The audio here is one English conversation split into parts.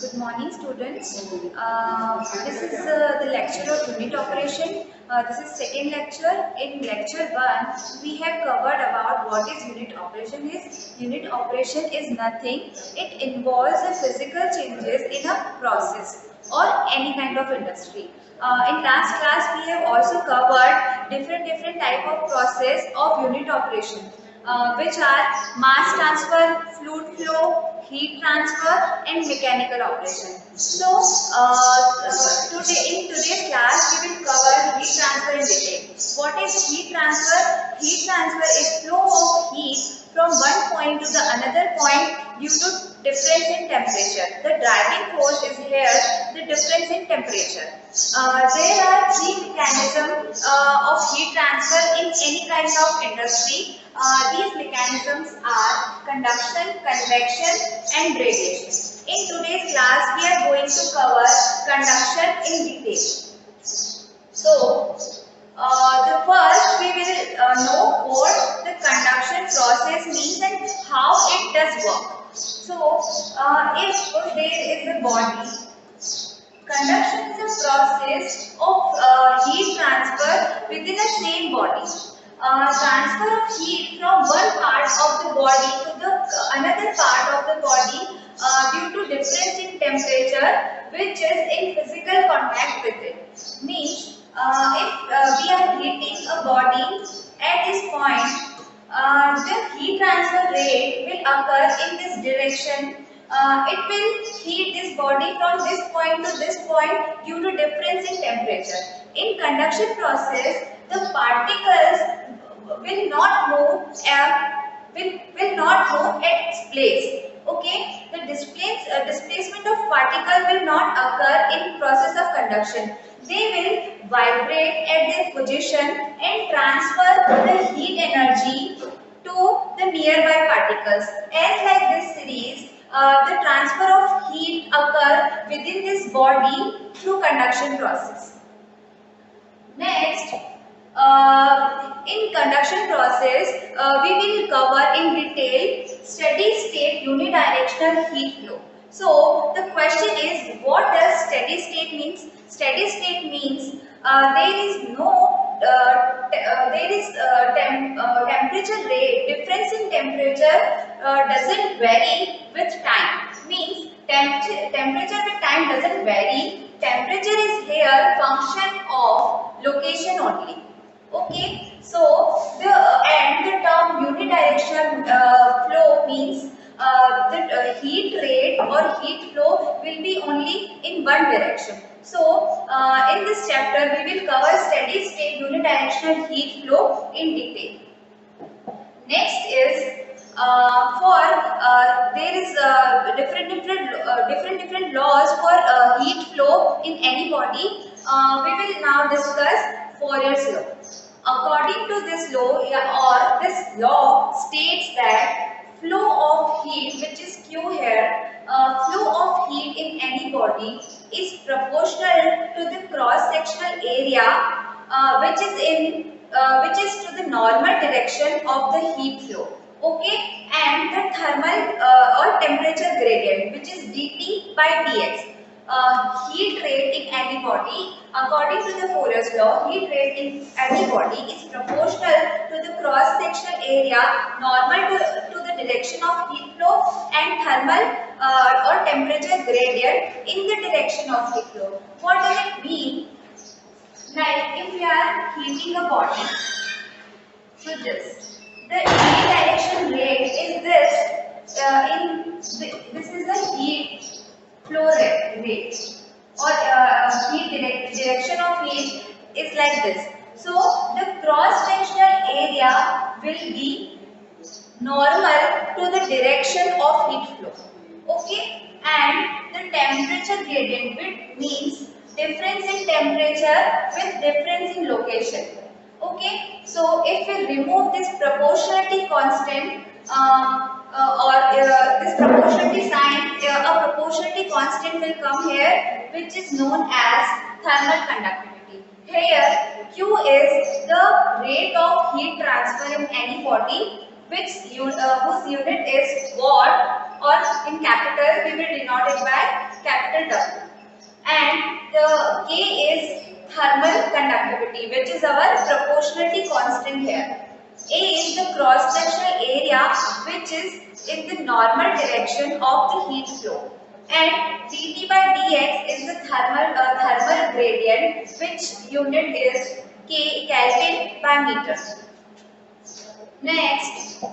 Good morning, students. This is the lecture of unit operation. This is second lecture. In lecture 1, we have covered about what is unit operation is. Unit operation is nothing. It involves the physical changes in a process or any kind of industry. In last class, we have also covered different type of process of unit operation. Which are mass transfer, fluid flow, heat transfer, and mechanical operation. So, in today's class, we will cover heat transfer in detail. What is heat transfer? Heat transfer is flow of heat from one point to the another point due to difference in temperature. The driving force is here the difference in temperature. There are three mechanisms of heat transfer in any kind of industry. These mechanisms are conduction, convection, and radiation. In today's class, we are going to cover conduction in detail. So, the first we will know what the conduction process means and how it does work. So, if there is a body, conduction is a process of heat transfer within the same body. Transfer of heat from one part of the body to the another part of the body due to difference in temperature, which is in physical contact with it. Means if we are heating a body at this point, the heat transfer rate will occur in this direction. It will heat this body from this point to this point due to difference in temperature. In conduction process, the particles will not move will not move at its place. Okay, the displacement of particle will not occur in process of conduction. They will vibrate at their position and transfer the heat energy to the nearby particles. As like this series, the transfer of heat occur within this body through conduction process. Next, in conduction process, we will cover in detail steady state unidirectional heat flow. So, the question is, what does steady state means? Steady state means there is no temperature rate difference in temperature doesn't vary with time. Means temperature with time doesn't vary. Temperature is here function of location only. Okay, so the term unidirectional flow means the heat rate or heat flow will be only in one direction. So in this chapter we will cover steady state unidirectional heat flow in detail. Next is there is different laws for heat flow in any body. We will now discuss Fourier's law. According to this law, or this law states that flow of heat, which is Q here, flow of heat in any body is proportional to the cross-sectional area, which is to the normal direction of the heat flow. Okay, and the thermal or temperature gradient, which is dT by dx. Heat rate in any body, according to the Fourier's law, heat rate in any body is proportional to the cross-sectional area normal to the direction of heat flow and thermal or temperature gradient in the direction of heat flow. What does it mean? Like if we are heating a body, so this, the direction rate is this, this is the heat flow rate or direction of heat is like this. So the cross-sectional area will be normal to the direction of heat flow. Okay, and the temperature gradient, which means difference in temperature with difference in location. Okay, so if we remove this proportionality constant this proportionality sign, a proportionality constant will come here, which is known as thermal conductivity. Here, Q is the rate of heat transfer in any body, whose unit is watt, or in capital we will denote it by capital W, and the K is thermal conductivity, which is our proportionality constant here. A is the cross-sectional area, which is in the normal direction of the heat flow, and dt by dx is the thermal gradient, which unit is Kelvin by meter. Next,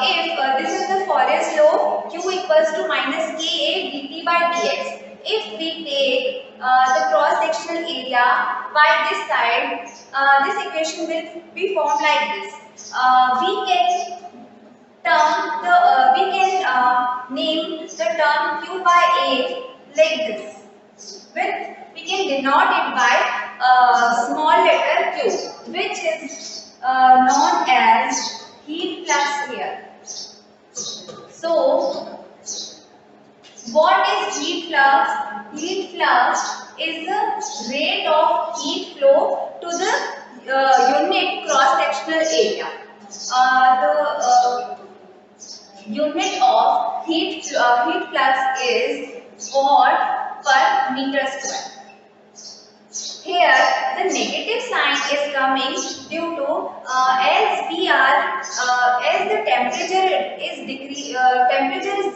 if this is the Fourier's law, Q equals to minus Ka dt by dx. If we take the cross-sectional area by this side, this equation will be formed like this. We can name the term Q by A like this. We can denote it by small letter Q, which is known as heat flux here. So, what is heat flux? Heat flux is the rate of heat flow to the unit cross-sectional area. The unit of heat flux is watt per meter square. Here, the negative sign is coming due to as the temperature is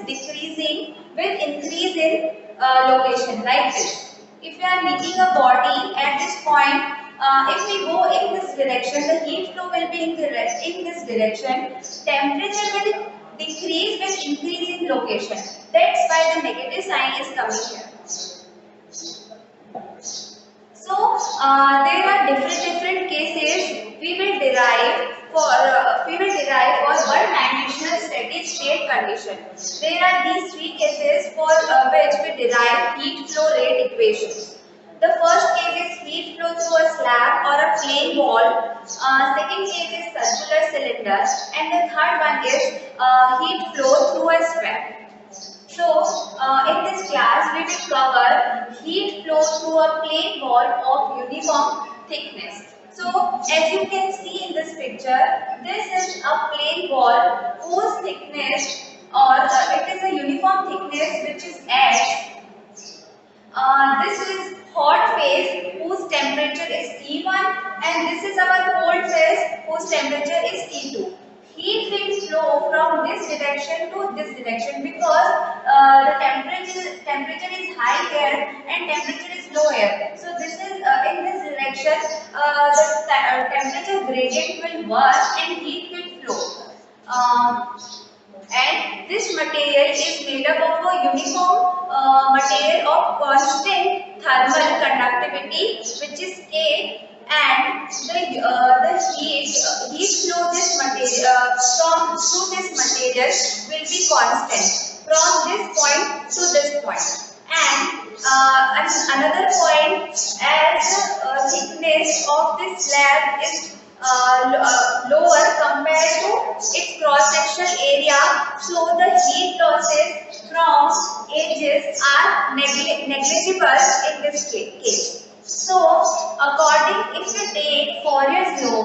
decreasing with increase in location like this. If you are leaving a body at this point, if we go in this direction, the heat flow will be in this direction. Temperature will decrease with increase in location. That's why the negative sign is coming here. So there are different cases we will derive for one dimensional steady state condition. There are these three cases for which we derive heat flow rate equations. The first case is heat flow through a slab or a plain wall. Second case is circular cylinder, and the third one is heat flow through a sphere. So, in this class, we will cover heat flow through a plain wall of uniform thickness. So, as you can see in this picture, this is a plain wall whose thickness, or it is a uniform thickness which is H. This is hot phase whose temperature is T1, and this is our cold phase whose temperature is T2. Heat will flow from this direction to this direction because the temperature is high here and temperature is low here. So this is in this direction the temperature gradient will work and heat will flow. And this material is made up of a uniform material of constant thermal conductivity, which is K, and the heat flow this material through this material will be constant from this point to this point. And another point, as the thickness of this slab is lower compared to its cross-sectional area, so the heat losses from edges are negligible in this case. So, if we take Fourier's law,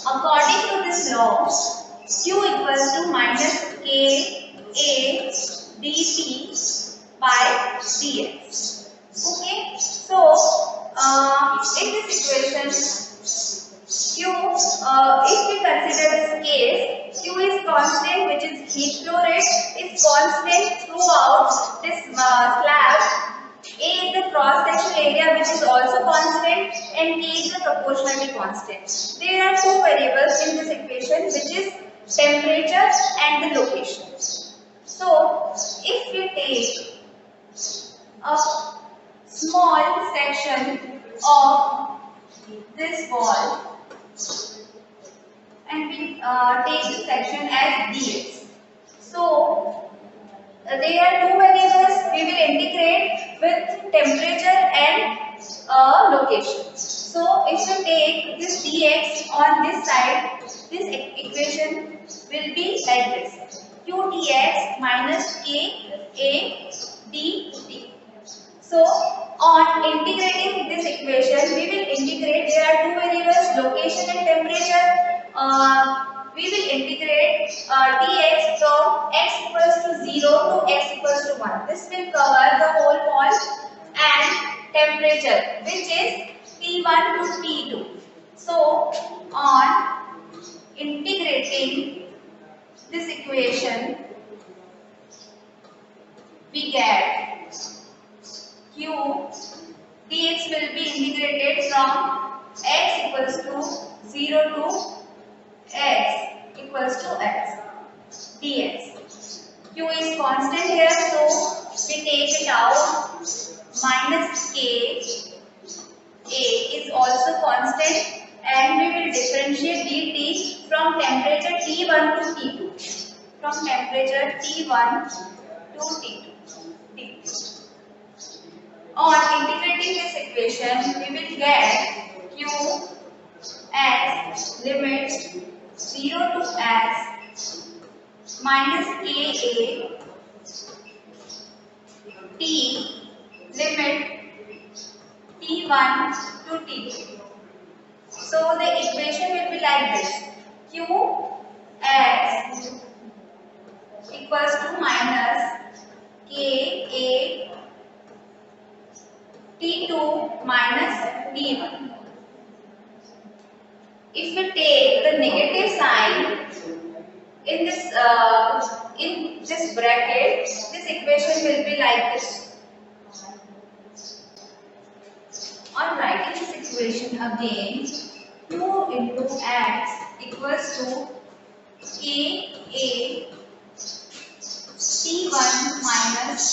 according to this law, Q equals to minus K A dt by dx. Okay, so in this equation, Q, if we consider this case, Q is constant, which is heat flow rate, is constant throughout this slab. A is the cross-sectional area, which is also constant, and K is the proportionality constant. There are two variables in this equation, which is temperature and the location. So, if we take a small section of this wall and we take the section as dx. So, there are two variables we will integrate with temperature and location. So, if we take this dx on this side, this equation will be like this: q dx minus k a dt. So, on integrating this equation, we will integrate, there are two variables, location and temperature. We will integrate dx from x equals to 0 to x equals to 1. This will cover the whole wall and temperature, which is T1 to T2. So on integrating this equation, we get q dx will be integrated from x equals to 0 to x equals to x dx. Q is constant here, so we take it out. Minus k, a is also constant, and we will differentiate dt from temperature T1 to T2. From temperature T1 to T2. On integrating this equation, we will get q as limit 0 to x minus ka t limit T1 to T2. So the equation will be like this: q x equals to minus ka T2 minus T1. If we take the negative sign in this bracket, this equation will be like this. On writing this equation again, q into x equals to ka T1 minus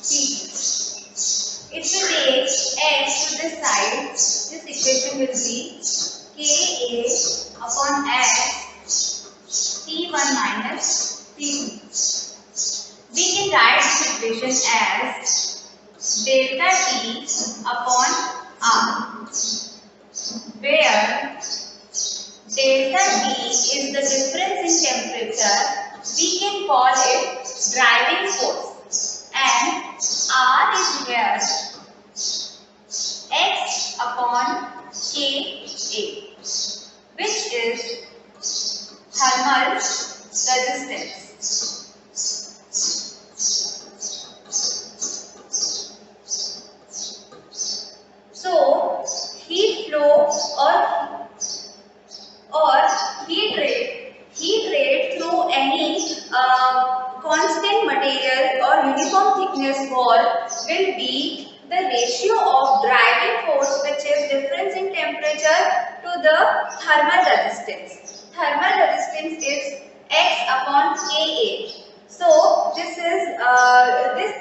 T2. If we take x to this side, this equation will be ka upon x T1 minus T2. We can write this equation as delta T upon R, where delta T is the difference in temperature. We can call it driving force, and R is where x upon Ka, which is thermal resistance. So heat flow or heat rate through any constant material or uniform thickness wall will be the ratio of driving force, which is difference in temperature, to the thermal resistance. Thermal resistance is x upon Ka. So this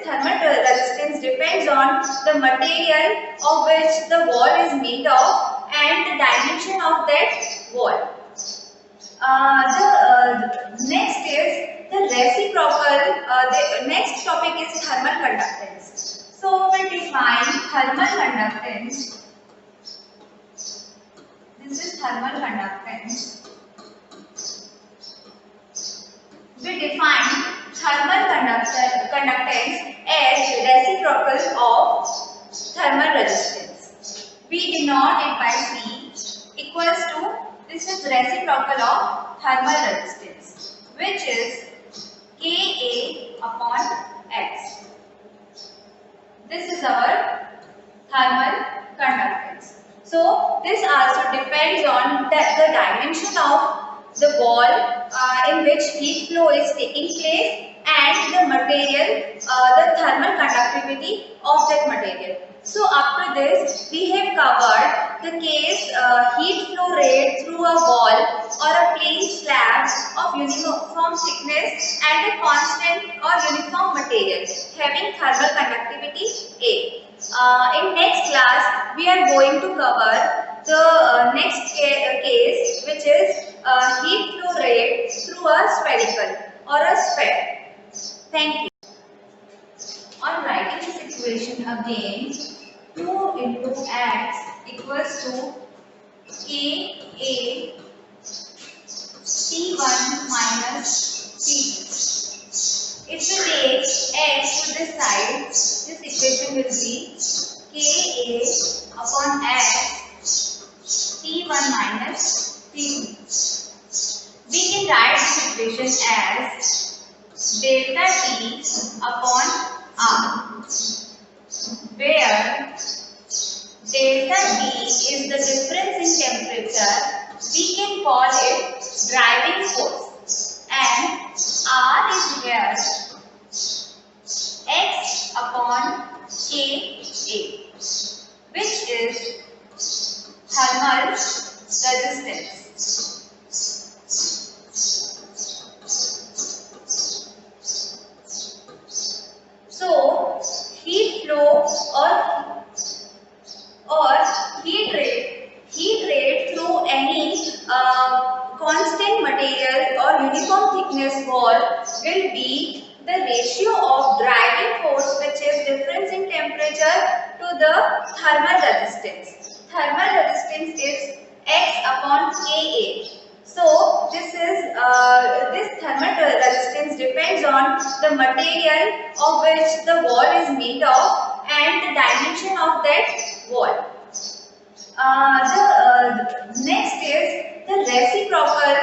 thermal resistance depends on the material of which the wall is made of and the dimension of that wall. The next is the reciprocal. The next topic is thermal conductance. So we define thermal conductance. This is thermal conductance. We define thermal conductance as reciprocal of thermal resistance. We denote it by C equals to, this is reciprocal of thermal resistance, which is Ka upon X. This is our thermal conductance. So this also depends on the dimension of the wall in which heat flow is taking place and the material, the thermal conductivity of that material. So up to this, we have covered the case heat flow rate through a wall or a plain slab of uniform thickness and a constant or uniform material having thermal conductivity A. In next class, we are going to cover the next case, which is heat flow rate through a spherical or a sphere. Thank you. On writing this equation again, q into x equals to Ka T1 minus T2. If we take x to this side, this equation will be Ka upon x T1 minus T2. We can write this equation as delta T upon R, where delta T is the difference in temperature. We can call it driving force, and R is where X upon Ka, which is thermal resistance. So heat flow or heat rate through any constant material or uniform thickness wall will be the ratio of driving force, which is difference in temperature, to the thermal resistance. Thermal resistance is X upon Ka. So this thermal resistance depends on the material of which the wall is made of and the dimension of that wall. Next is the reciprocal.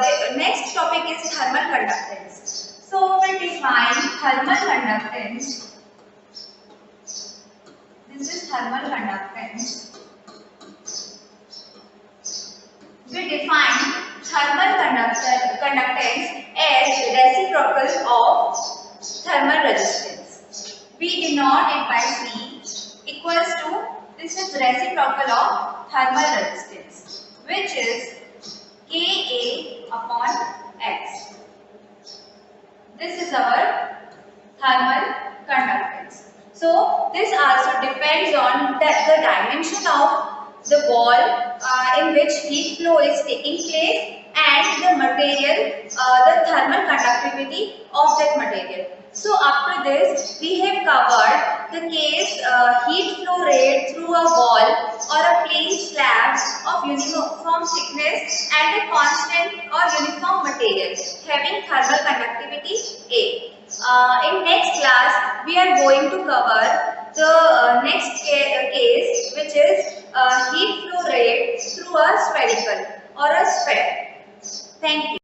The next topic is thermal conductance. So we define thermal conductance. This is thermal conductance. We define thermal conductance as reciprocal of thermal resistance. We denote it by C equals to, this is reciprocal of thermal resistance, which is Ka upon X. This is our thermal conductance. So this also depends on the dimension of the wall in which heat flow is taking place and the material, the thermal conductivity of that material. So up to this we have covered the case heat flow rate through a wall or a plain slab of uniform thickness and a constant or uniform material having thermal conductivity A. In next class we are going to cover the next case, which is heat flow rate through a spherical or a sphere. Thank you.